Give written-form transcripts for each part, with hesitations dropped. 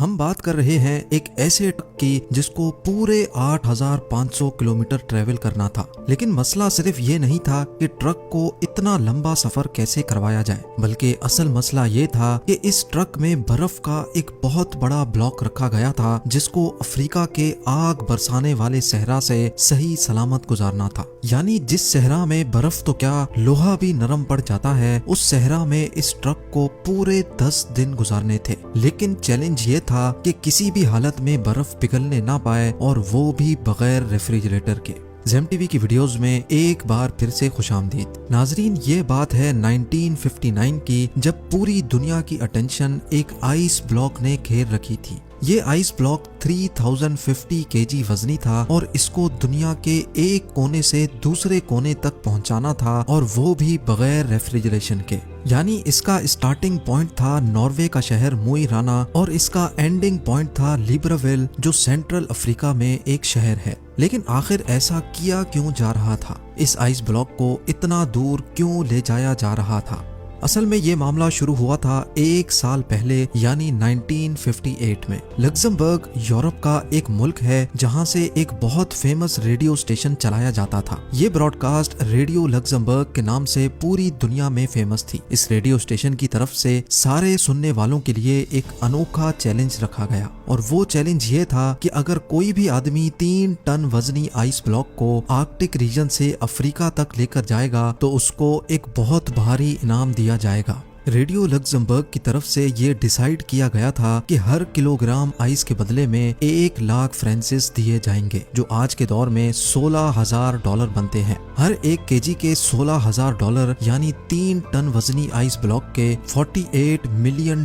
ہم بات کر رہے ہیں ایک ایسے ٹرک کی جس کو پورے 8500 کلومیٹر ٹریول کرنا تھا، لیکن مسئلہ صرف یہ نہیں تھا کہ ٹرک کو اتنا لمبا سفر کیسے کروایا جائے، بلکہ اصل مسئلہ یہ تھا کہ اس ٹرک میں برف کا ایک بہت بڑا بلاک رکھا گیا تھا جس کو افریقہ کے آگ برسانے والے صحرا سے صحیح سلامت گزارنا تھا۔ یعنی جس صحرا میں برف تو کیا لوہا بھی نرم پڑ جاتا ہے، اس صحرا میں اس ٹرک کو پورے 10 دن گزارنے تھے۔ لیکن چیلنج یہ تھا کہ کسی بھی حالت میں برف پگھلنے نہ پائے، اور وہ بھی بغیر ریفریجریٹر کے۔ زیم ٹی وی کی ویڈیوز میں ایک بار پھر سے خوش آمدید ناظرین۔ یہ بات ہے 1959 کی، جب پوری دنیا کی اٹینشن ایک آئس بلاک نے گھیر رکھی تھی۔ یہ آئس بلاک 3050 kg وزنی تھا، اور اس کو دنیا کے ایک کونے سے دوسرے کونے تک پہنچانا تھا، اور وہ بھی بغیر ریفریجریشن کے۔ یعنی اس کا اسٹارٹنگ پوائنٹ تھا ناروے کا شہر موئی رانا، اور اس کا اینڈنگ پوائنٹ تھا لیبراویل، جو سینٹرل افریقہ میں ایک شہر ہے۔ لیکن آخر ایسا کیا کیوں جا رہا تھا؟ اس آئس بلاک کو اتنا دور کیوں لے جایا جا رہا تھا؟ اصل میں یہ معاملہ شروع ہوا تھا ایک سال پہلے، یعنی 1958 میں۔ لگزمبرگ یورپ کا ایک ملک ہے جہاں سے ایک بہت فیمس ریڈیو اسٹیشن چلایا جاتا تھا۔ یہ براڈ کاسٹ ریڈیو لگزمبرگ کے نام سے پوری دنیا میں فیمس تھی۔ اس ریڈیو اسٹیشن کی طرف سے سارے سننے والوں کے لیے ایک انوکھا چیلنج رکھا گیا، اور وہ چیلنج یہ تھا کہ اگر کوئی بھی آدمی 3 ٹن وزنی آئس بلاک کو آرکٹک ریجن سے افریقہ تک لے کر جائے گا تو اس کو ایک بہت بھاری انعام دیا جائے گا۔ ریڈیو لگزمبرگ کی طرف سے یہ ڈیسائیڈ کیا گیا تھا کہ ہر کلو گرام آئس کے بدلے میں 1 لاکھ فرانسس دیے جائیں گے، جو آج کے دور میں $16,000 بنتے ہیں۔ ہر 1 kg کے $16,000 یعنی 3 ٹن وزنی آئس بلاک کے $48 ملین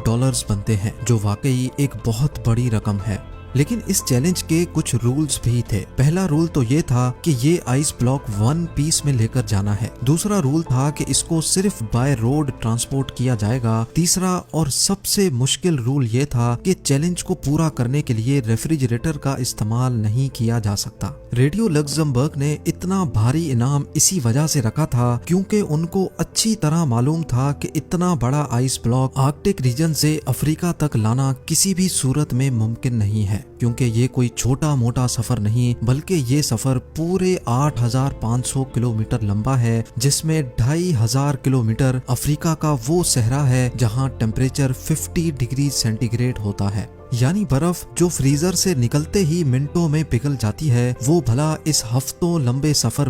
بنتے ہیں، جو واقعی ایک بہت بڑی رقم ہے۔ لیکن اس چیلنج کے کچھ رولز بھی تھے۔ پہلا رول تو یہ تھا کہ یہ آئس بلاک 1 پیس میں لے کر جانا ہے۔ دوسرا رول تھا کہ اس کو صرف بائی روڈ ٹرانسپورٹ کیا جائے گا۔ تیسرا اور سب سے مشکل رول یہ تھا کہ چیلنج کو پورا کرنے کے لیے ریفریجریٹر کا استعمال نہیں کیا جا سکتا۔ ریڈیو لگزمبرگ نے اتنا بھاری انعام اسی وجہ سے رکھا تھا کیونکہ ان کو اچھی طرح معلوم تھا کہ اتنا بڑا آئس بلاک آرکٹک ریجن سے افریقہ تک لانا کسی بھی صورت میں ممکن نہیں ہے، کیونکہ یہ کوئی چھوٹا موٹا سفر نہیں، بلکہ یہ سفر پورے 8500 کلومیٹر لمبا ہے، جس میں 2500 کلومیٹر افریقہ کا وہ صحرا ہے جہاں ٹیمپریچر 50 ڈگری سینٹی گریڈ ہوتا ہے۔ یعنی برف جو فریزر سے نکلتے ہی منٹوں میں پگھل جاتی ہے، وہ بھلا اس ہفتوں لمبے سفر